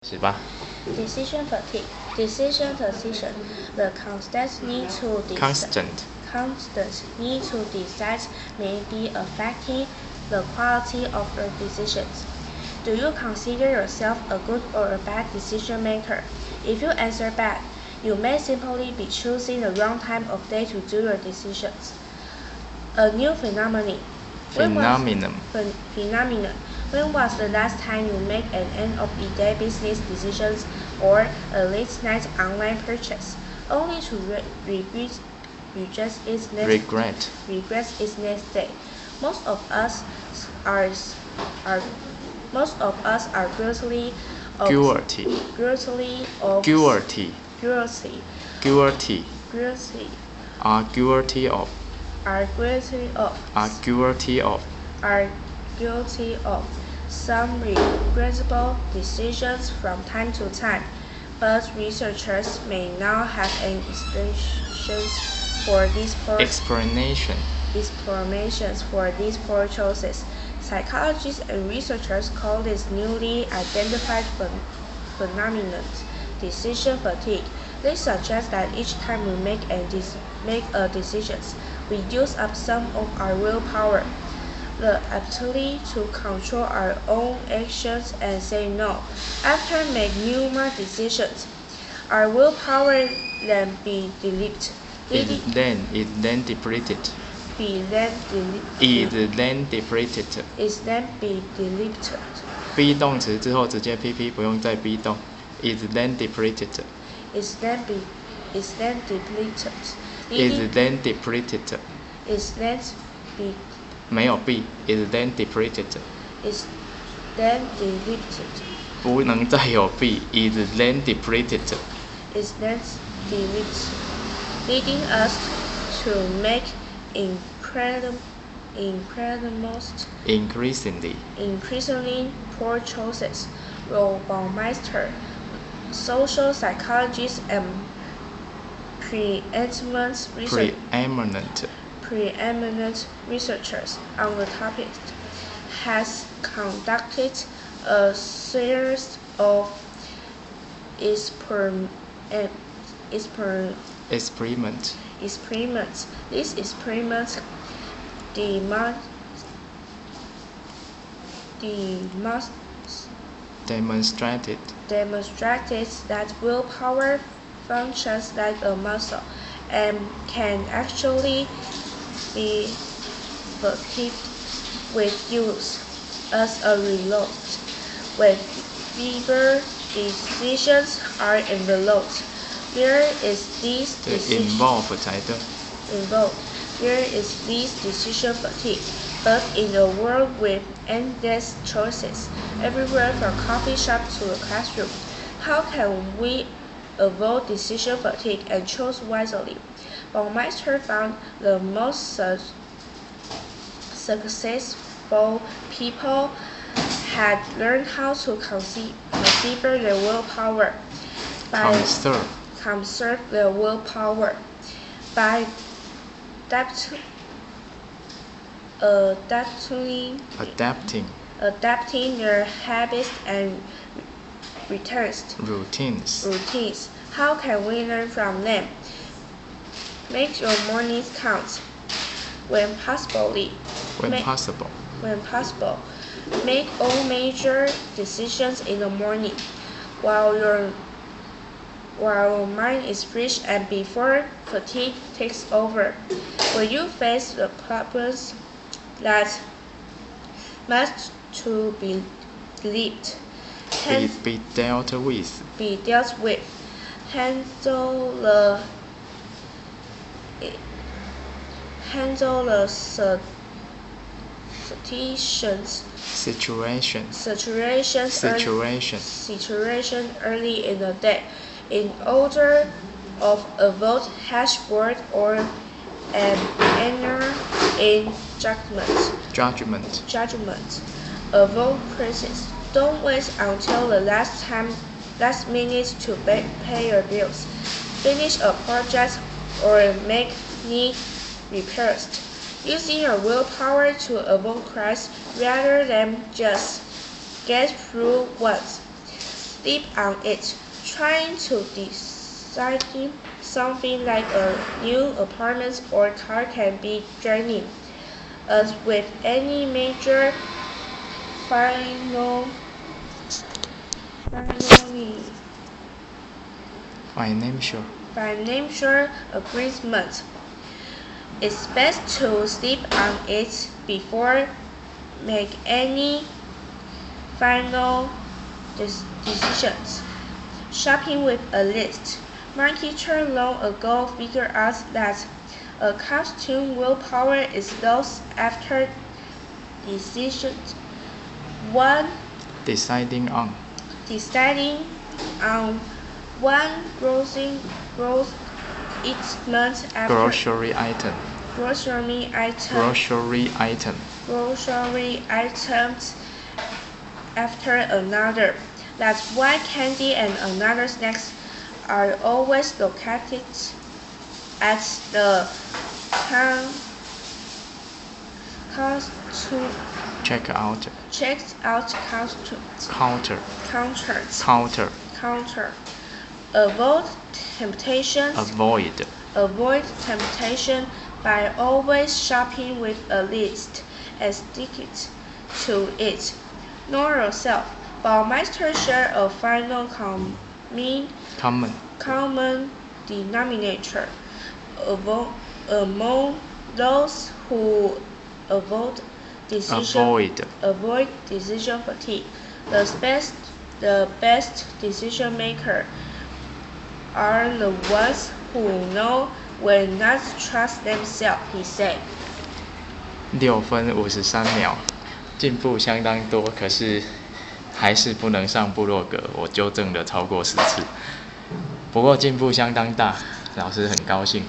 是吧 Decision fatigue. Decision fatigue. The constant need to decide may be affecting the quality of your decisions. Do you consider yourself a good or a bad decision maker? If you answer bad, you may simply be choosing the wrong time of day to do your decisions. A new phenomenon. Phenomenon. When was the last time you made an end-of-the-day business decision or a late-night online purchase, only to regret its next day? Most of us are guilty of some regrettable decisions from time to time, but researchers may now have an explanations for these poor choices. Psychologists and researchers call this newly identified phenomenon decision fatigue. They suggest that each time we make a decision, we use up some of our willpower, the ability to control our own actions and say no. After making numerous decisions, our willpower then be depleted. be 动词之后直接 PP 不用再 be 动 is then depleted. Is then depleted. 没有 be is then depleted. Is then depleted. 不能再有 be is then depleted. Is then depleted. Leading us to make increasingly poor choices. Roel Baumeister, social psychologist and preeminent researchers on the topic, has conducted a series of experiments. These experiments demonstrated that willpower functions like a muscle and can actually be fatigued with use. As a result, when fewer decisions are involved, there is this decision fatigue. But in a world with endless choices, everywhere from coffee shop to a classroom, how can we avoid decision fatigue and choose wisely? Baumeister found the most successful people had learned how to conserve their willpower by adapting their habits and routines. How can we learn from them? Make your mornings count. When possible, make all major decisions in the morning, while your mind is fresh and before fatigue takes over. When you face the problems that must to be dealt with, handle the situation early in the day, in order of avoid hashboard or an error in judgment. Avoid crisis. Don't wait until the last minute to pay your bills, finish a project, or make need repairs. Using your willpower to avoid crisis rather than just get through once. sleep on it, trying to decide something like a new apartment or car can be draining. As with any major final financial agreement, it's best to sleep on it before make any final decisions. Shopping with a list. My teacher long ago figured out that a costume willpower is lost after decisions. One, deciding on one grocery each month after grocery item. grocery items after another. That's why candy and another snacks are always located at the checked out counter. Avoid temptation by always shopping with a list and stick to it. Know yourself. Baumeister shared a final common denominator among those who avoid decision fatigue. The best decision makers are the ones who know when not to trust themselves, he said. 6分53秒，进步相当多，可是还是不能上部落格，我纠正了超过10次。不过进步相当大，老师很高兴。